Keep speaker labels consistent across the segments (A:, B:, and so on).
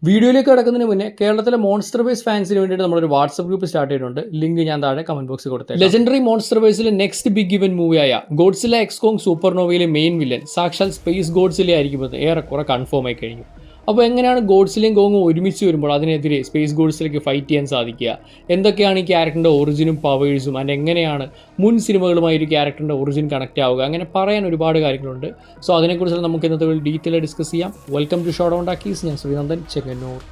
A: വീഡിയോയിലേക്ക് കടക്കുന്നതിന് മുന്നേ കേരളത്തിലെ മോൺസ്റ്റർ ബേസ് ഫാൻസിന് വേണ്ടിയിട്ട് നമ്മളൊരു വാട്സ്ആപ്പ് ഗ്രൂപ്പ് സ്റ്റാർട്ട് ചെയ്തിട്ടുണ്ട്. ലിങ്ക് ഞാൻ താഴെ കമന്റ് ബോക്സിൽ കൊടുത്തത്. ലെജൻഡറി മോൺസ്റ്റർ ബേസിലെ നെക്സ്റ്റ് ബിഗ് ഇവന്റ് മൂവിയായ ഗോഡ്സില്ല എക്സ്കോങ് സൂപ്പർനോവയിലെ മെയിൻ വില്ലൻ സാക്ഷാൽ സ്പേസ് ഗോഡ്സില്ല ആയിരിക്കുമെന്ന് ഏറെക്കുറെ കൺഫേം ആയി കഴിഞ്ഞു. അപ്പോൾ എങ്ങനെയാണ് ഗോഡ്സിലയും കോങ്ങും ഒരുമിച്ച് വരുമ്പോൾ അതിനെതിരെ സ്പേസ് ഗോഡ്സിലേക്ക് ഫൈറ്റ് ചെയ്യാൻ സാധിക്കുക, എന്തൊക്കെയാണ് ഈ ക്യാരക്ടറിൻ്റെ ഒറിജിനും പവേഴ്സും, ആൻഡ് എങ്ങനെയാണ് മുൻ സിനിമകളുമായി ഒരു ക്യാരക്ടറിൻ്റെ ഒറിജിൻ കണക്റ്റ് ആവുക, അങ്ങനെ പറയാൻ ഒരുപാട് കാര്യങ്ങളുണ്ട്. സോ അതിനെക്കുറിച്ച് നമുക്ക് ഇന്നത്തെ ഡീറ്റെയിൽ ഡിസ്കസ് ചെയ്യാം. Welcome to Showdown Talkies. ഞാൻ Sreenandan Chengannur.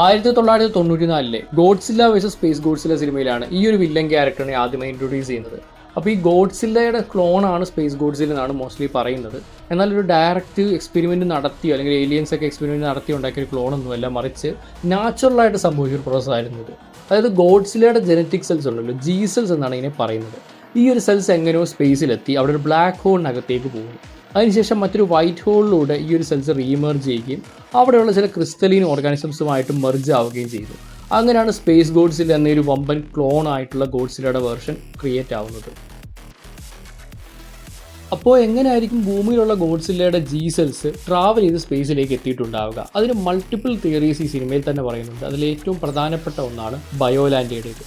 A: 1994 Godzilla versus space Godzilla സിനിമയിലാണ് ഈ ഒരു വില്ലൻ ക്യാരക്ടറിനെ ആദ്യമായി ഇൻട്രൊഡ്യൂസ് ചെയ്യുന്നത്. അപ്പോൾ ഈ ഗോഡ്സില്ലയുടെ ക്ലോണാണ് സ്പേസ് ഗോഡ്സില്ല എന്നാണ് മോസ്റ്റ്ലി പറയുന്നത്. എന്നാൽ ഒരു ഡയറക്റ്റ് എക്സ്പെരിമെൻറ്റ് നടത്തിയോ അല്ലെങ്കിൽ ഏലിയൻസ് ഒക്കെ എക്സ്പെരിമെൻറ്റ് നടത്തി ഉണ്ടാക്കിയൊരു ക്ലോണൊന്നുമല്ല, മറിച്ച് നാച്ചുറലായിട്ട് സംഭവിച്ചൊരു പ്രോസസ്സായിരുന്നു ഇത്. അതായത് ഗോഡ്സില്ലയുടെ ജനറ്റിക് സെൽസ് ഉണ്ടല്ലോ, ജി സെൽസ് എന്നാണ് ഇതിനെ പറയുന്നത്. ഈ ഒരു സെൽസ് എങ്ങനെയോ സ്പേസിലെത്തി അവിടെ ഒരു ബ്ലാക്ക് ഹോളിനകത്തേക്ക് പോകുന്നു. അതിനുശേഷം മറ്റൊരു വൈറ്റ് ഹോളിലൂടെ ഈ ഒരു സെൽസ് റീമെർജ് ചെയ്യുകയും അവിടെയുള്ള ചില ക്രിസ്റ്റലീൻ ഓർഗാനിസംസുമായിട്ട് മെർജ് ആവുകയും ചെയ്തു. അങ്ങനെയാണ് സ്പേസ് ഗോഡ്സില്ല എന്നൊരു വമ്പൻ ക്ലോൺ ആയിട്ടുള്ള ഗോഡ്സില്ലയുടെ വേർഷൻ ക്രിയേറ്റ് ആവുന്നത്. അപ്പോൾ എങ്ങനെയായിരിക്കും ഭൂമിയിലുള്ള ഗോഡ്സില്ലയുടെ ജി സെൽസ് ട്രാവൽ ചെയ്ത് സ്പേസിലേക്ക് എത്തിയിട്ടുണ്ടാവുക? അതിന് മൾട്ടിപ്പിൾ തിയറീസ് ഈ സിനിമയിൽ തന്നെ പറയുന്നുണ്ട്. അതിൽ ഏറ്റവും പ്രധാനപ്പെട്ട ഒന്നാണ് ബയോലാൻഡയുടേത്.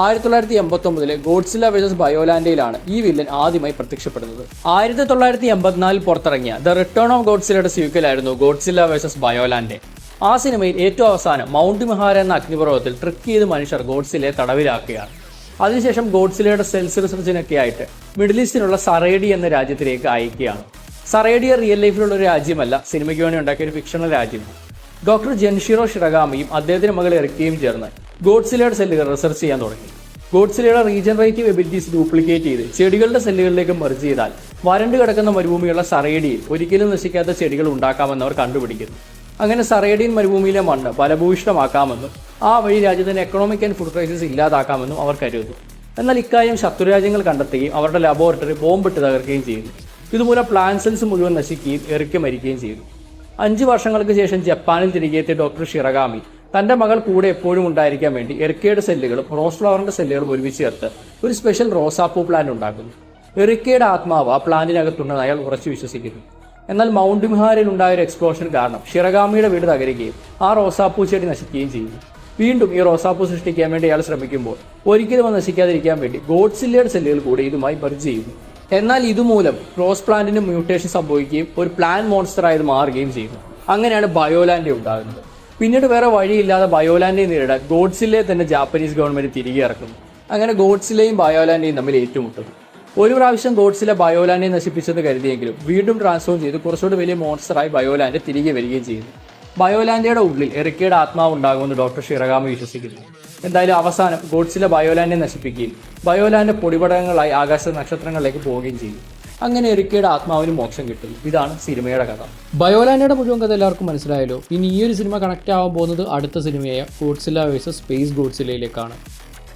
A: 1989 ഗോഡ്സില്ല വേഴ്സസ് ബയോലാൻഡയിലാണ് ഈ വില്ലൻ ആദ്യമായി പ്രത്യക്ഷപ്പെടുന്നത്. 1984 പുറത്തിറങ്ങിയ ദ റിട്ടേൺ ഓഫ് ഗോഡ്സില്ലയുടെ സീക്വലായിരുന്നു ഗോഡ്സില്ല വേഴ്സസ് ബയോലാൻഡെ. ആ സിനിമയിൽ ഏറ്റവും അവസാനം മൗണ്ട് മിഹാര എന്ന അഗ്നിപർവ്വതത്തിൽ ട്രിക്ക് ചെയ്ത് മനുഷ്യർ ഗോഡ്സില്ലയെ തടവിലാക്കുകയാണ്. അതിനുശേഷം ഗോഡ്സില്ലയുടെ സെൽസ് റിസർച്ചിനൊക്കെ ആയിട്ട് മിഡിൽ ഈസ്റ്റിനുള്ള സറേഡി എന്ന രാജ്യത്തിലേക്ക് അയക്കുകയാണ്. സറേഡിയ റിയൽ ലൈഫിലുള്ള ഒരു രാജ്യമല്ല, സിനിമയ്ക്ക് വേണ്ടി ഉണ്ടാക്കിയ ഒരു ഫിക്ഷണൽ രാജ്യമാണ്. ഡോക്ടർ ജെൻഷിറോ ഷിറഗാമിയും അദ്ദേഹത്തിന്റെ മകൾ എറിക്കയും ചേർന്ന് ഗോഡ്സില്ലയുടെ സെല്ലുകൾ റിസർച്ച് ചെയ്യാൻ തുടങ്ങി. ഗോഡ്സില്ലയുടെ റീജനറേറ്റീവ് എബിലിറ്റീസ് ഡ്യൂപ്ലിക്കേറ്റ് ചെയ്ത് ചെടികളുടെ സെല്ലുകളിലേക്ക് മെർജ് ചെയ്താൽ വരണ്ടു കിടക്കുന്ന മരുഭൂമിയുള്ള സറേഡിയിൽ ഒരിക്കലും നശിക്കാത്ത ചെടികൾ ഉണ്ടാക്കാമെന്ന് അവർ കണ്ടുപിടിക്കുന്നു. അങ്ങനെ സറേഡിയൻ മരുഭൂമിയിലെ മണ്ണ് ഫലഭൂയിഷ്ടമാക്കാമെന്നും ആ വഴി രാജ്യത്തിന് എക്കണോമിക് ആൻഡ് ഫുഡ് ക്രൈസിസ് ഇല്ലാതാക്കാമെന്നും അവർ കരുതുന്നു. എന്നാൽ ഇക്കാര്യം ശത്രുരാജ്യങ്ങൾ കണ്ടെത്തുകയും അവരുടെ ലബോറട്ടറി ബോംബിട്ട് തകർക്കുകയും ചെയ്യുന്നു. ഇതുമൂലം പ്ലാന്റ് സെൽസ് മുഴുവൻ നശിക്കുകയും എറിക്ക് മരിക്കുകയും ചെയ്തു. 5 വർഷങ്ങൾക്ക് ശേഷം ജപ്പാനിൽ തിരികെ എത്തിയ ഡോക്ടർ ഷിറഗാമി തന്റെ മകൾ കൂടെ എപ്പോഴും ഉണ്ടായിരിക്കാൻ വേണ്ടി എറിക്കയുടെ സെല്ലുകളും റോസ് ഫ്ലവറിന്റെ സെല്ലുകളും ഒരുമിച്ച് ചേർത്ത് ഒരു സ്പെഷ്യൽ റോസാപ്പൂ പ്ലാന്റ് ഉണ്ടാക്കുന്നു. എറിക്കയുടെ ആത്മാവ് ആ പ്ലാന്റിനകത്തുണ്ടെന്ന് അയാൾ ഉറച്ചു വിശ്വസിക്കുന്നു. എന്നാൽ മൗണ്ട് മിഹാരയിൽ ഉണ്ടായ ഒരു എക്സ്പ്ലോഷൻ കാരണം ഷിറഗാമിയുടെ വീട് തകരുകയും ആ റോസാപ്പൂ ചെടി നശിക്കുകയും ചെയ്യുന്നു. വീണ്ടും ഈ റോസാപ്പൂ സൃഷ്ടിക്കാൻ വേണ്ടി അയാൾ ശ്രമിക്കുമ്പോൾ ഒരിക്കലും അത് നശിക്കാതിരിക്കാൻ വേണ്ടി ഗോഡ്സില്ലയുടെ സെല്ലുകൾ കൂടി ഇതുമായി മെർജ് ചെയ്യുന്നു. എന്നാൽ ഇതുമൂലം റോസ് പ്ലാന്റിന് മ്യൂട്ടേഷൻ സംഭവിക്കുകയും ഒരു പ്ലാന്റ് മോൺസ്റ്ററായത് മാറുകയും ചെയ്യുന്നു. അങ്ങനെയാണ് ബയോലാൻഡെ ഉണ്ടാകുന്നത്. പിന്നീട് വേറെ വഴിയില്ലാതെ ബയോലാൻഡെ നേരിടാൻ ഗോഡ്സില്ലയെ തന്നെ ജാപ്പനീസ് ഗവൺമെന്റ് തിരികെ ഇറക്കുന്നു. അങ്ങനെ ഗോഡ്സില്ലയും ബയോലാൻഡയും തമ്മിൽ ഏറ്റുമുട്ടുന്നു. ഒരു പ്രാവശ്യം ഗോഡ്സില്ല ബയോലാൻഡെ നശിപ്പിച്ചെന്ന് കരുതിയെങ്കിലും വീണ്ടും ട്രാൻസ്ഫോം ചെയ്ത് കുറച്ചുകൂടി വലിയ മോൺസ്റ്ററായി ബയോലാൻഡ് തിരികെ വരികയും ചെയ്യുന്നു. ബയോലാൻഡയുടെ ഉള്ളിൽ എറിക്കയുടെ ആത്മാവ് ഉണ്ടാകുമെന്ന് ഡോക്ടർ ഷിറഗാമി വിശ്വസിക്കുന്നു. എന്തായാലും അവസാനം ഗോഡ്സില്ല ബയോലാൻഡെ നശിപ്പിക്കുകയും ബയോലാൻഡ് പൊടിപടങ്ങളായി ആകാശ നക്ഷത്രങ്ങളിലേക്ക് പോവുകയും ചെയ്യും. അങ്ങനെ എറിക്കയുടെ ആത്മാവിന് മോക്ഷം കിട്ടുന്നു. ഇതാണ് സിനിമയുടെ കഥ. ബയോലാൻഡയുടെ മുഴുവൻ കഥ എല്ലാവർക്കും മനസ്സിലായല്ലോ. ഇനി ഈ ഒരു സിനിമ കണക്ട് ആവാൻ പോകുന്നത് അടുത്ത സിനിമയായ ഗോഡ്സില്ല വേഴ്സസ് സ്പേസ് ഗോഡ്സില്ലയിലേക്കാണ്.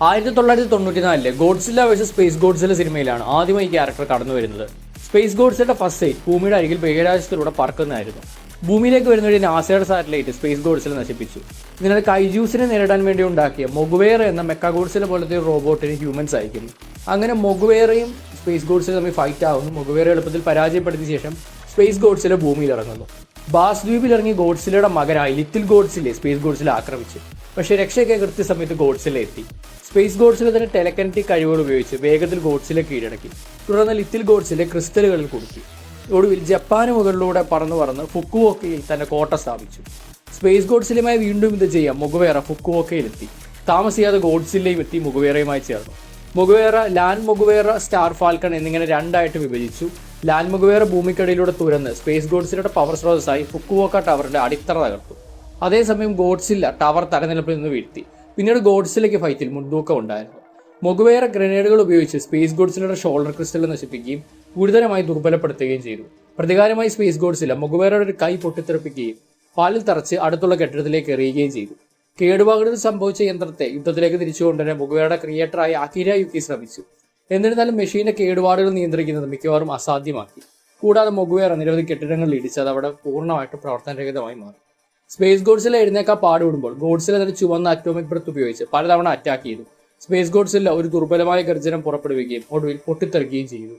A: 1994 ഗോഡ്സില്ല വേഴ്സസ് സ്പേസ് ഗോഡ്സില്ല സിനിമയിലാണ് ആദ്യമായി ഈ ക്യാരക്ടർ കടന്നു വരുന്നത്. സ്പേസ് ഗോഡ്സില്ലയുടെ ഫസ്റ്റ് സൈറ്റ് ഭൂമിയുടെ അരികിൽ ബഹിരാകാശത്തിലൂടെ പറക്കുന്നതായിരുന്നു. ഭൂമിയിലേക്ക് വരുന്നവരെ നാസയുടെ സാറ്റലൈറ്റ് സ്പേസ് ഗോഡ്സില്ല നശിപ്പിച്ചു. ഇതിനാൽ കൈജൂസിനെ നേരിടാൻ വേണ്ടി ഉണ്ടാക്കിയ മൊഗുവേറ എന്ന മെക്ക ഗോഡ്സില്ല പോലത്തെ ഒരു റോബോട്ടിന് ഹ്യൂമൻസ് അയക്കുന്നു. അങ്ങനെ മൊഗുവേറയും സ്പേസ് ഗോഡ്സില്ല തമ്മിൽ ഫൈറ്റ് ആവുന്നു. മൊഗുവേറ എളുപ്പത്തിൽ പരാജയപ്പെടുത്തിയ ശേഷം സ്പേസ് ഗോഡ്സില്ല ഭൂമിയിൽ ഇറങ്ങുന്നു. ബാസ് ദ്വീപിൽ ഇറങ്ങി ഗോഡ്സില്ലയുടെ മകനായി ലിറ്റിൽ ഗോഡ്സില്ലെ സ്പേസ് ഗോഡ്സില്ല ആക്രമിച്ചു. പക്ഷേ രക്ഷയ്ക്ക് കൃത്യസമയത്ത് ഗോഡ്സില്ല എത്തി. സ്പേസ് ഗോഡ്സില്ല തന്നെ ടെലക്കനറ്റിക് കഴിവുകൾ ഉപയോഗിച്ച് വേഗത്തിൽ ഗോഡ്സില്ല കീഴടക്കി. തുടർന്ന് ലിറ്റിൽ ഗോഡ്സില്ല ക്രിസ്റ്റലുകളിൽ കുടുക്കി. ഒടുവിൽ ജപ്പാന് മുകളിലൂടെ പറന്ന് ഫുക്കുവോക്കയിൽ തന്റെ കോട്ട സ്ഥാപിച്ചു. സ്പേസ് ഗോഡ്സില്ലയുമായി വീണ്ടും ഇത് ചെയ്യാം മൊഗുവേറ ഫുക്കുവോക്കയിലെത്തി. താമസിയാതെ ഗോഡ്സില്ലയും എത്തി മൊഗുവേറയുമായി ചേർന്നു. മൊഗുവേറ ലാൻഡ് മൊഗുവേറ സ്റ്റാർ ഫാൽക്കൺ എന്നിങ്ങനെ രണ്ടായിട്ട് വിഭജിച്ചു. ലാൻഡ് മൊഗുവേറ ഭൂമിക്കടിയിലൂടെ തുരന്ന് സ്പേസ് ഗോഡ്സില്ലയുടെ പവർ സ്രോതസ്സായി ഫുക്കുവോക്ക ടവറിന്റെ അടിത്തറ തകർത്തു. അതേസമയം ഗോഡ്സില്ല ടവർ തലനിലപ്പിൽ നിന്ന് വീഴ്ത്തി. പിന്നീട് ഗോഡ്സില്ലയ്ക്ക് ഫൈറ്റിൽ മുൻതൂക്കം ഉണ്ടായിരുന്നു. മൊഗുവേറ ഗ്രനേഡുകൾ ഉപയോഗിച്ച് സ്പേസ് ഗോഡ്സില്ലയുടെ ഷോൾഡർ ക്രിസ്റ്റൽ നശിപ്പിക്കുകയും ഗുരുതരമായി ദുർബലപ്പെടുത്തുകയും ചെയ്തു. പ്രതികാരമായി സ്പേസ് ഗോഡ്സില്ല മൊഗുവേറയുടെ ഒരു കൈ പൊട്ടിത്തെറിപ്പിക്കുകയും പാലിൽ തറച്ച് അടുത്തുള്ള കെട്ടിടത്തിലേക്ക് എറിയുകയും ചെയ്തു. കേടുപാടുകൾ സംഭവിച്ച യന്ത്രത്തെ യുദ്ധത്തിലേക്ക് തിരിച്ചുകൊണ്ടുവരാൻ മൊഗുവേറയുടെ ക്രിയേറ്ററായ അകിര യുക്കി ശ്രമിച്ചു. എന്നിരുന്നാലും മെഷീന്റെ കേടുപാടുകൾ നിയന്ത്രിക്കുന്നത് മിക്കവാറും അസാധ്യമാക്കി. കൂടാതെ മൊഗുവേറ നിരവധി കെട്ടിടങ്ങളിൽ ഇടിച്ച് അത് അവിടെ പൂർണ്ണമായിട്ട് പ്രവർത്തനരഹിതമായി മാറി. സ്പേസ് ഗോഡ്സില്ല എഴുന്നേക്കാൻ പാടുപെടുമ്പോൾ ഗോഡ്സില്ല തന്നെ ചുവന്ന അറ്റോമിക് ബ്രത്ത് ഉപയോഗിച്ച് പലതവണ അറ്റാക്ക് ചെയ്തു. സ്പേസ് ഗോഡ്സില്ല ഒരു ദുർബലമായ ഗർജനം പുറപ്പെടുവിക്കുകയും ഒടുവിൽ പൊട്ടിത്തെറിക്കുകയും ചെയ്തു.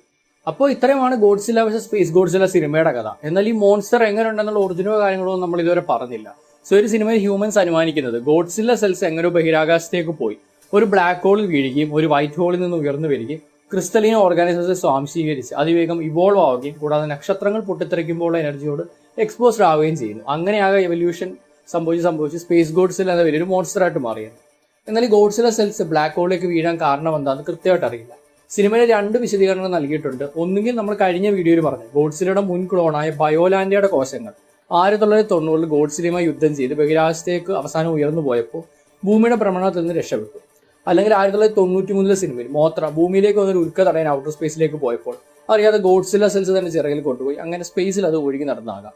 A: അപ്പോൾ ഇത്രയുമാണ് ഗോഡ്സില്ല vs സ്പേസ് ഗോഡ്സില്ല സിനിമയുടെ കഥ. എന്നാൽ ഈ മോൺസ്റ്റർ എങ്ങനെ ഉണ്ടെന്നുള്ള ഒറിജിനൽ കാര്യങ്ങളോ നമ്മൾ ഇതുവരെ പറഞ്ഞില്ല. സോ ഒരു സിനിമയിൽ ഹ്യൂമൻസ് അനുമാനിക്കുന്നത് ഗോഡ്സില്ല സെൽസ് എങ്ങനെ ബഹിരാകാശത്തേക്ക് പോയി ഒരു ബ്ലാക്ക് ഹോളിൽ വീഴുകയും ഒരു വൈറ്റ് ഹോളിൽ നിന്ന് ഉയർന്നു വരികയും ക്രിസ്റ്റലീൻ ഓർഗാനിസംസ് സ്വാംശീകരിച്ച് അതിവേഗം ഇവോൾവ് ആവുകയും കൂടാതെ നക്ഷത്രങ്ങൾ പൊട്ടിത്തെറിക്കുമ്പോൾ എനർജിയോട് എക്സ്പോസ്ഡ് ആവുകയും ചെയ്യുന്നു. അങ്ങനെയാകെ എവല്യൂഷൻ സംഭവിച്ച് സ്പേസ് ഗോഡ്സില്ല എന്ന വലിയൊരു മോൺസ്റ്ററായിട്ട് മാറിയത്. എന്നാൽ ഈ ഗോഡ്സില്ല സെൽസ് ബ്ലാക്ക് ഹോളിലേക്ക് വീഴാൻ കാരണം എന്താണെന്ന് കൃത്യമായിട്ട് അറിയില്ല. സിനിമയിൽ 2 വിശദീകരണങ്ങൾ നൽകിയിട്ടുണ്ട്. ഒന്നുകിൽ നമ്മൾ കഴിഞ്ഞ വീഡിയോയിൽ പറഞ്ഞു ഗോഡ്സില്ലയുടെ മുൻ ക്ലോണായ ബയോലാൻഡയുടെ കോശങ്ങൾ 1990-ൽ ഗോഡ്സില്ലയുമായി യുദ്ധം ചെയ്ത് ബഹിരാകാശത്തേക്ക് അവസാനം ഉയർന്നു പോയപ്പോൾ ഭൂമിയുടെ ഭ്രമണത്തിൽ നിന്ന് രക്ഷപ്പെട്ടു. അല്ലെങ്കിൽ 1993-ലെ സിനിമയിൽ മോത്ര ഭൂമിയിലേക്ക് വന്നൊരു ഉൽക്ക തടയാൻ ഔട്ടർ സ്പേസിലേക്ക് പോയപ്പോൾ അറിയാതെ ഗോഡ്സില്ല സെൽസ് തന്നെ ചിറകിൽ കൊണ്ടുപോയി അങ്ങനെ സ്പേസിൽ അത് ഒഴുകി നടന്നാകാം.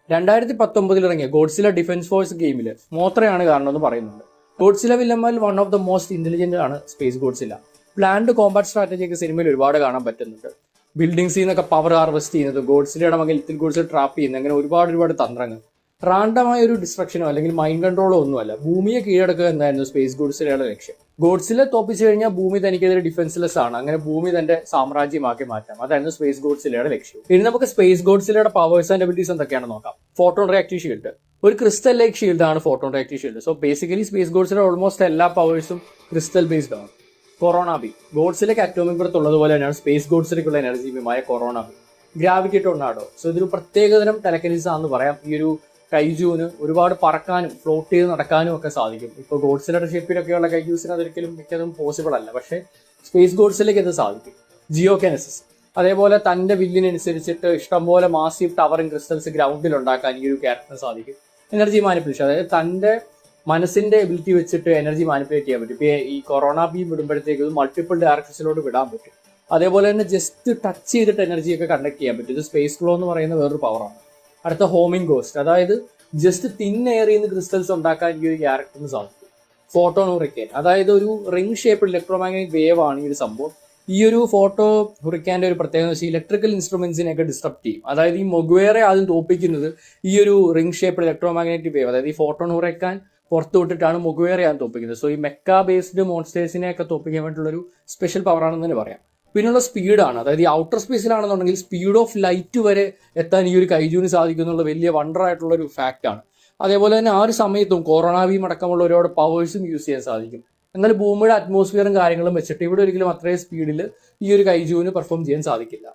A: 2019-ൽ ഇറങ്ങിയ ഗോഡ്സില്ല ഡിഫൻസ് ഫോഴ്സ് ഗെയിമിൽ മോത്രയാണ് കാരണമെന്ന് പറയുന്നുണ്ട്. ഗോഡ്സില്ല വില്ലന്മാരിൽ one of the most intelligent ആണ് സ്പേസ് ഗോഡ്സില്ല. പ്ലാൻഡ് കോമ്പാറ്റ് സ്ട്രാറ്റജിയൊക്കെ സിനിമയിൽ ഒരുപാട് കാണാൻ പറ്റുന്നുണ്ട്. ബിൽഡിങ്സിൽ നിന്നൊക്കെ പവർ ഹാർവെസ്റ്റ് ചെയ്യുന്നത്, ഗോഡ്സില്ലയുടെ മകൻ ലിറ്റിൽ ഗോഡ്സില്ല ട്രാപ്പ് ചെയ്യുന്നത്, അങ്ങനെ ഒരുപാട് തന്ത്രങ്ങൾ. റാൻഡമായ ഒരു ഡിസ്ട്രക്ഷനോ അല്ലെങ്കിൽ മൈൻഡ് കൺട്രോളോ ഒന്നുമല്ല, ഭൂമിയെ കീഴടക്കുക എന്നായിരുന്നു സ്പേസ് ഗോഡ്സില്ലയുടെ ലക്ഷ്യം. ഗോഡ്സില്ല തോപ്പിച്ചു കഴിഞ്ഞാൽ ഭൂമി തനിക്കെതിരെ ഡിഫൻസ്ലെസ് ആണ്, അങ്ങനെ ഭൂമി തന്റെ സാമ്രാജ്യമാക്കി മാറ്റാം. അതായിരുന്നു സ്പേസ് ഗോഡ്സില്ലയുടെ ലക്ഷ്യം. ഇനി നമുക്ക് സ്പേസ് ഗോഡ്സില്ലയുടെ പവേഴ്സ് ആൻഡ് എബിലിറ്റീസ് എന്തൊക്കെയാണെന്ന് നോക്കാം. ഫോട്ടോൺ റിയാക്റ്റീവ് ഷീൽഡ്, ഒരു ക്രിസ്റ്റൽ ലൈക്ക് ഷീൽഡ് ആണ് photon reactive shield. So basically space ഗോഡ്സില്ലയുടെ ഓൾമോസ്റ്റ് എല്ലാ പവേഴ്സും ക്രിസ്റ്റൽ ബേസ്ഡ് ആണ്. കൊറോണ ബി, ഗോഡ്സില്ലയ്ക്ക് അറ്റോമിക് ബ്രത്ത് ഉള്ളതുപോലെ തന്നെയാണ് സ്പേസ് ഗോഡ്സില്ലയ്ക്കുള്ള എനർജി ബീമായ corona beam. Gravity tornado, so ഇതൊരു പ്രത്യേകതരം ടെലക്കിനിസം ആണെന്ന് പറയാം. ഈ ഒരു കൈജുവിന് ഒരുപാട് പറക്കാനും ഫ്ലോട്ട് ചെയ്ത് നടക്കാനും ഒക്കെ സാധിക്കും. ഇപ്പോൾ ഗോഡ്സില്ലയുടെ ഷേപ്പിലൊക്കെയുള്ള കൈജൂസിന് അതൊരിക്കലും മിക്കതും പോസിബിൾ അല്ല, പക്ഷേ സ്പേസ് ഗോഡ്സില്ലയ്ക്ക് അത് സാധിക്കും. ജിയോകെനസിസ്, അതേപോലെ തന്റെ വില്ലിനനുസരിച്ചിട്ട് ഇഷ്ടംപോലെ മാസീവ് ടവറിംഗ് ക്രിസ്റ്റൽസ് ഗ്രൗണ്ടിൽ ഉണ്ടാക്കാൻ ഈ ഒരു ക്യാരക്ടറിന് സാധിക്കും. എനർജി മാനിപ്പുലേഷൻ, അതായത് തന്റെ മനസ്സിന്റെ എബിലിറ്റി വെച്ചിട്ട് എനർജി മാനിപ്പുലേറ്റ് ചെയ്യാൻ പറ്റും. ഇപ്പോൾ ഈ കൊറോണ ബീം വിടുമ്പോഴത്തേക്ക് മൾട്ടിപ്പിൾ ഡയറക്ഷൻസിലോട്ട് വിടാൻ പറ്റും. അതേപോലെ തന്നെ ജസ്റ്റ് ടച്ച് ചെയ്തിട്ട് എനർജിയൊക്കെ കണ്ടക്ട് ചെയ്യാൻ പറ്റും. ഇത് സ്പേസ് ഫ്ലോ എന്ന് പറയുന്ന വേറൊരു പവറാണ്. അടുത്ത ഹോമിംഗ് ഗോസ്റ്റ്, അതായത് ജസ്റ്റ് തിൻ എയറിൽ നിന്ന് ക്രിസ്റ്റൽസ് ഉണ്ടാക്കാൻ ഈ ഒരു ക്യാരക്ടറിന് സാധിക്കും. ഫോട്ടോൺ ഹുറിക്കേൻ, അതായത് ഒരു റിംഗ് ഷേപ്പ് ഇലക്ട്രോമാഗ്നറ്റിക് വേവ് ആണ് ഈ ഒരു സംഭവം. ഈ ഒരു ഫോട്ടോ ഹുറിക്കാന്റെ ഒരു പ്രത്യേകത വെച്ചാൽ ഇലക്ട്രിക്കൽ ഇൻസ്ട്രുമെന്റ്സിനെയൊക്കെ ഡിസ്ട്രപ്റ്റ് ചെയ്യും. അതായത് ഈ മൊഗ്വേറെ ആദ്യം തോപ്പിക്കുന്നത് ഈ ഒരു റിംഗ് ഷേപ്പ് ഇലക്ട്രോമാഗ്നറ്റിക് വേവ്, അതായത് ഈ ഫോട്ടോൺ ഹുറിക്കാൻ പുറത്തു വിട്ടിട്ടാണ് മൊഗ്വേറെയാണ് തോപ്പിക്കുന്നത്. സോ ഈ മെക്ക ബേസ്ഡ് മോൺസ്റ്റേഴ്സിനെയൊക്കെ തോപ്പിക്കാൻ വേണ്ടിയുള്ളൊരു സ്പെഷ്യൽ പവറാണെന്ന് തന്നെ പറയാം. പിന്നുള്ള സ്പീഡാണ്, അതായത് ഈ ഔട്ടർ സ്പേസിലാണെന്നുണ്ടെങ്കിൽ സ്പീഡ് ഓഫ് ലൈറ്റ് വരെ എത്താൻ ഈ ഒരു കൈജൂന് സാധിക്കും എന്നുള്ള വലിയ വണ്ടർ ആയിട്ടുള്ള ഒരു ഫാക്റ്റ് ആണ്. അതേപോലെ തന്നെ ആ ഒരു സമയത്തും കൊറോണ ബീം അടക്കമുള്ള ഒരുപാട് പവേഴ്സും യൂസ് ചെയ്യാൻ സാധിക്കും. എന്നാൽ ഭൂമിയുടെ അറ്റ്മോസ്ഫിയറും കാര്യങ്ങളും വെച്ചിട്ട് ഇവിടെ ഒരിക്കലും അത്രയും സ്പീഡിൽ ഈ ഒരു കൈജൂന് പെർഫോം ചെയ്യാൻ സാധിക്കില്ല.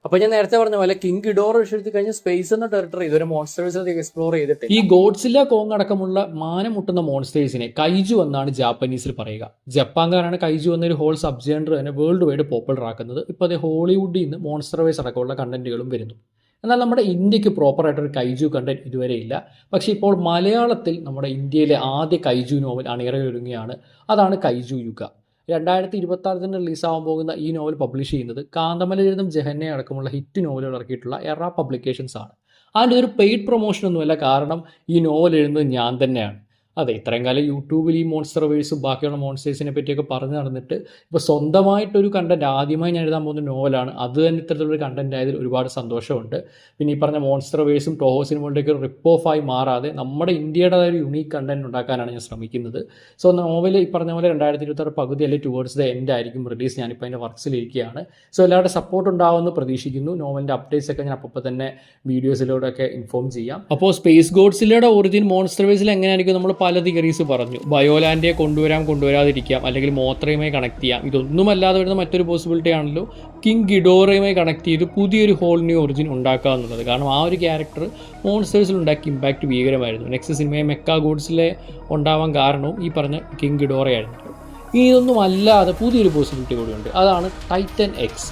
A: അപ്പോൾ ഞാൻ നേരത്തെ പറഞ്ഞ പോലെ കിങ് ഗിഡോറ എടുത്തു കഴിഞ്ഞാൽ സ്പേസ് എന്ന ടെറിട്ടറി ഇതൊരു മോൺസ്റ്റേഴ്സിനെ എക്സ്പ്ലോർ ചെയ്തിട്ട് ഈ ഗോഡ്സില്ല കോങ് അടക്കമുള്ള മാനം മുട്ടുന്ന മോൺസ്റ്റേഴ്സിനെ കൈജു എന്നാണ് ജാപ്പനീസിൽ പറയുക. ജപ്പാൻകാരാണ് കൈജു എന്നൊരു ഹോൾ സബ് ജേണർ തന്നെ വേൾഡ് വൈഡ് പോപ്പുലർ ആക്കുന്നത്. ഇപ്പോൾ അത് ഹോളിവുഡിൽ നിന്ന് മോൺസ്റ്റർ വൈസ് അടക്കമുള്ള കണ്ടന്റുകളും വരുന്നു. എന്നാൽ നമ്മുടെ ഇന്ത്യക്ക് പ്രോപ്പറായിട്ടൊരു കൈജു കണ്ടന്റ് ഇതുവരെ ഇല്ല. പക്ഷേ ഇപ്പോൾ മലയാളത്തിൽ നമ്മുടെ ഇന്ത്യയിലെ ആദ്യ കൈജു നോവൽ അണിയറയൊരുങ്ങുകയാണ്. അതാണ് കൈജു യുഗ. 2026 റിലീസാവാൻ പോകുന്ന ഈ നോവൽ പബ്ലിഷ് ചെയ്യുന്നത് കാന്തമലചരിതം ജഹന്നെ അടക്കമുള്ള ഹിറ്റ് നോവലുകൾ ഇറക്കിയിട്ടുള്ള എറ പബ്ലിക്കേഷൻസ് ആണ്. അതിൻ്റെ ഒരു പെയ്ഡ് പ്രൊമോഷൻ ഒന്നുമല്ല, കാരണം ഈ നോവൽ എഴുതുന്നത് ഞാൻ തന്നെയാണ്. അതെ, ഇത്രയും കാലം യൂട്യൂബിൽ ഈ മോൺസ്റ്റർ വേഴ്സും ബാക്കിയുള്ള മോൺസ്റ്റേഴ്സിനെ പറ്റിയൊക്കെ പറഞ്ഞു നടന്നിട്ട് ഇപ്പോൾ സ്വന്തമായിട്ടൊരു കണ്ടന്റ് ആദ്യമായി ഞാൻ എഴുതാൻ പോകുന്ന നോവലാണ്. അത് തന്നെ ഇത്തരത്തിലൊരു കണ്ടന്റ് ആയതിൽ ഒരുപാട് സന്തോഷമുണ്ട്. പിന്നെ ഈ പറഞ്ഞ മോൺസ്റ്റർ വേഴ്സും ടോഹോ സിനിമകളുടെയൊക്കെ റിപ്പ് ഓഫ് ആയി മാറാതെ നമ്മുടെ ഇന്ത്യയുടേതായ ഒരു യുണീക്ക് കണ്ടന്റ് ഉണ്ടാക്കാനാണ് ഞാൻ ശ്രമിക്കുന്നത്. സോ നോവൽ ഈ പറഞ്ഞ പോലെ 2026 പകുതി അല്ലെങ്കിൽ ടുവേർഡ്സ് ദ എൻഡ് ആയിരിക്കും റിലീസ്. ഞാനിപ്പോൾ അതിൻ്റെ വർക്ക്സിലിരിക്കുകയാണ്. സോ എല്ലാവരുടെ സപ്പോർട്ട് ഉണ്ടാവുമെന്ന് പ്രതീക്ഷിക്കുന്നു. നോവലിൻ്റെ അപ്ഡേറ്റ്സ് ഒക്കെ ഞാൻ അപ്പോൾ തന്നെ വീഡിയോസിലൂടെയൊക്കെ ഇൻഫോം ചെയ്യാം. അപ്പോൾ സ്പേസ് ഗോഡ്സില്ലയുടെ ഒറിജിൻ മോൺസ്റ്റർ വേഴ്സിൽ എങ്ങനെയായിരിക്കും നമ്മൾ പല തിയറീസ് പറഞ്ഞു. ബയോലാൻഡെ കൊണ്ടുവരാതിരിക്കാം, അല്ലെങ്കിൽ മോത്രയുമായി കണക്ട് ചെയ്യാം. ഇതൊന്നുമല്ലാതെ വരുന്ന മറ്റൊരു പോസിബിലിറ്റി ആണല്ലോ കിങ് ഗിഡോറയുമായി കണക്ട് ചെയ്ത് പുതിയൊരു ഹോൾ ന്യൂ ഒറിജിൻ ഉണ്ടാക്കുക എന്നുള്ളത്. കാരണം ആ ഒരു ക്യാരക്ടർ മോൺസ്റ്റേഴ്സിൽ ഉണ്ടാക്കിയ ഇമ്പാക്റ്റ് ഭീകരമായിരുന്നു. നെക്സ്റ്റ് സിനിമയെ മെക്ക ഗോഡ്സിലെ ഉണ്ടാവാൻ കാരണവും ഈ പറഞ്ഞ കിങ് ഗിഡോറയായിരുന്നു. ഇനി ഇതൊന്നും അല്ലാതെ പുതിയൊരു പോസിബിലിറ്റി കൂടിയുണ്ട്. അതാണ് ടൈറ്റൻ എക്സ്.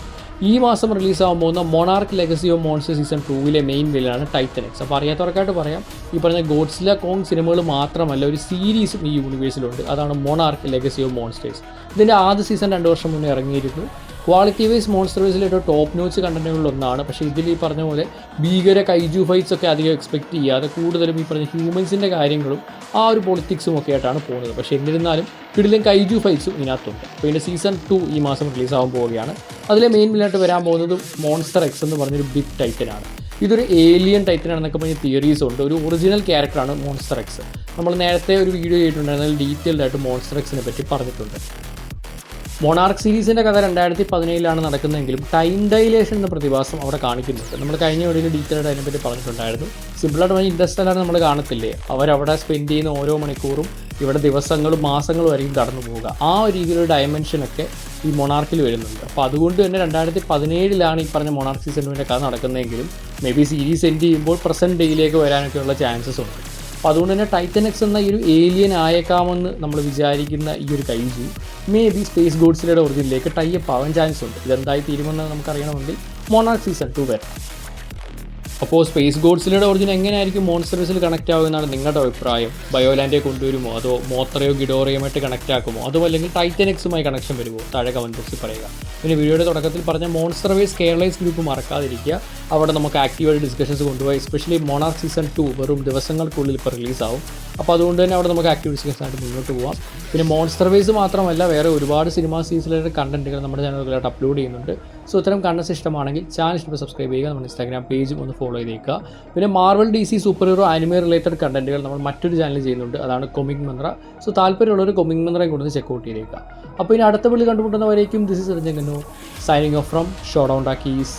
A: ഈ മാസം റിലീസാകാൻ പോകുന്ന Monarch legacy of monster season 2 main വില്ലനാണ് ടൈറ്റൻ എക്സ്. അപ്പോൾ അറിയാത്തവർക്കായിട്ട് പറയാം, ഈ പറഞ്ഞ ഗോഡ്സില്ല കോങ് സിനിമകൾ മാത്രമല്ല ഒരു സീരീസും ഈ യൂണിവേഴ്സിലുണ്ട്. അതാണ് മൊണാർക്ക് ലെഗസി ഓഫ് മോൺസ്റ്റേഴ്സ്. ഇതിൻ്റെ ആദ്യ സീസൺ 2 വർഷം മുന്നേ ഇറങ്ങിയിരുന്നു. ക്വാളിറ്റി വൈസ് മോൺസ്റ്റർ വൈസിൽ ഏറ്റവും ടോപ്പ് നോച്ച് കണ്ടന്റുകളിലൊന്നാണ്. പക്ഷേ ഇതിൽ ഈ പറഞ്ഞ പോലെ ഭീകര കൈജു ഫൈറ്റ്സ് ഒക്കെ അധികം എക്സ്പെക്ട് ചെയ്യാതെ കൂടുതലും ഈ പറഞ്ഞ ഹ്യൂമൻസിൻ്റെ കാര്യങ്ങളും ആ ഒരു പൊളിറ്റിക്സും ഒക്കെ ആയിട്ടാണ് പോകുന്നത്. പക്ഷേ എന്നിരുന്നാലും കിടിലൻ കൈജു ഫൈറ്റ്സും ഇതിനകത്തുണ്ട്. അപ്പോൾ ഇതിൻ്റെ സീസൺ 2 ഈ മാസം റിലീസാകാൻ പോവുകയാണ്. അതിലെ മെയിൻ വില്ലനായിട്ട് വരാൻ പോകുന്നത് മോൺസ്റ്റർ എക്സ് എന്ന് പറഞ്ഞൊരു ബിഗ് ടൈറ്റനാണ്. ഇതൊരു ഏലിയൻ ടൈറ്റനാണെന്നൊക്കെ പറഞ്ഞ തിയറീസ് ഉണ്ട്. ഒരു ഒറിജിനൽ ക്യാരക്ടറാണ് മോൺസ്റ്റർ എക്സ്. നമ്മൾ നേരത്തെ ഒരു വീഡിയോ ചെയ്തിട്ടുണ്ടായിരുന്നതിൽ ഡീറ്റെയിൽഡ് ആയിട്ട് മോൺസ്റ്റർ എക്സിനെ പറ്റി പറഞ്ഞിട്ടുണ്ട്. മൊണാർക്ക് സീരീസിൻ്റെ കഥ 2017 നടക്കുന്നതെങ്കിലും ടൈം ഡൈലേഷൻ എന്ന പ്രതിഭാസം അവിടെ കാണിക്കുന്നുണ്ട്. നമ്മൾ കഴിഞ്ഞ വീഡിയോയിൽ ഡീറ്റെയിൽഡ് അതിനെപ്പറ്റി പറഞ്ഞിട്ടുണ്ടായിരുന്നു. സിമ്പിളായിട്ട് പറഞ്ഞാൽ ഇൻഡസ്റ്റെല്ലാർ നമ്മൾ കാണത്തില്ലേ, അവരവിടെ സ്പെൻഡ് ചെയ്യുന്ന ഓരോ മണിക്കൂറും ഇവിടെ ദിവസങ്ങളും മാസങ്ങളും ആയിരിക്കും കടന്നു പോവുക. ആ ഒരു രീതിയിലൊരു ഡയമെൻഷനൊക്കെ ഈ മൊണാർക്കിൽ വരുന്നുണ്ട്. അപ്പോൾ അതുകൊണ്ട് തന്നെ 2017 ഈ പറഞ്ഞ മൊണാർക്ക് സീസൺ 2 കഥ നടക്കുന്നതെങ്കിലും മേ ബി സീരീസ് എൻഡ് ചെയ്യുമ്പോൾ പ്രസൻറ്റ് ഡേയിലേക്ക് വരാനൊക്കെയുള്ള ചാൻസസ് ഉണ്ട്. അപ്പോൾ അതുകൊണ്ട് തന്നെ ടൈറ്റൻ എക്സ് എന്ന ഈ ഒരു ഏലിയൻ ആയേക്കാമെന്ന് നമ്മൾ വിചാരിക്കുന്ന ഈ ഒരു കൈജു മേ ബി സ്പേസ് ഗോഡ്സിലയുടെ ഒറിജിനിലേക്ക് ടൈപ്പ് ആവാൻ ചാൻസ് ഉണ്ട്. ഇതെന്തായി തീരുമെന്ന് നമുക്കറിയണമെങ്കിൽ മൊണാർക്ക് സീസൺ 2 വരാം. അപ്പോൾ സ്പേസ് ഗോഡ്സിലയുടെ ഒറിജിൻ എങ്ങനെയായിരിക്കും മോൺസ്റ്റേഴ്സിൽ കണക്റ്റ് ആകുമെന്നാണ് നിങ്ങളുടെ അഭിപ്രായം? ബയോലാൻഡെ കൊണ്ടുവരുമോ, അതോ മോത്രയോ ഗിഡോറയുമായിട്ട് കണക്റ്റ് ആക്കുമോ, അതോ അല്ലെങ്കിൽ ടൈറ്റൻ എക്സുമായി കണക്ഷൻ വരുമോ? താഴെ കമൻറ്റ് ബോക്സിൽ പറയുക. പിന്നെ വീഡിയോയുടെ തുടക്കത്തിൽ പറഞ്ഞ മോൺസ്റ്റർവേസ് കേരളൈസ് ഗ്രൂപ്പ് മറക്കാതിരിക്കുക. അവിടെ നമുക്ക് ആക്റ്റീവായിട്ട് ഡിസ്കഷൻസ് കൊണ്ടുപോയി. എസ്പെഷ്യലി മൊണാർക്ക് സീസൺ 2 വെറും ദിവസങ്ങൾക്കുള്ളിൽ ഇപ്പോൾ റിലീസാവും. അപ്പോൾ അതുകൊണ്ട് തന്നെ അവിടെ നമുക്ക് ആക്റ്റീവ് ഡിസ്കഷനായിട്ട് മുന്നോട്ട് പോകാം. പിന്നെ മോൺസ്റ്റർവേസ് മാത്രമല്ല വേറെ ഒരുപാട് സിനിമാ സീരീസിലെ കണ്ടൻറ്റുകൾ നമ്മുടെ ചാനലുകളായിട്ട് അപ്ലോഡ് ചെയ്യുന്നുണ്ട്. സോ ഇത്തരം കണ്ടൻസ് ഇഷ്ടമാണെങ്കിൽ ചാനൽ ഇപ്പോൾ സബ്സ്ക്രൈബ് ചെയ്യുക. നമ്മുടെ ഇൻസ്റ്റാഗ്രാം പേജും ഒന്ന് ഫോളോ ചെയ്തേക്കുക. പിന്നെ Marvel DC super hero anime related കണ്ടൻറ്റുകൾ നമ്മൾ മറ്റൊരു ചാനൽ ചെയ്യുന്നുണ്ട്. അതാണ് കൊമിക് മന്ത്ര. സോ താല്പര്യമുള്ളവർ കൊമിക് മന്ത്രയും കൊടുത്ത് ചെക്കൗട്ട് ചെയ്തേക്കുക. അപ്പോൾ ഇനി അടുത്ത വീഡിയോ കണ്ടുമുട്ടുന്നവരേക്കും this is Ranjan Kannur signing off from Showdown talkies.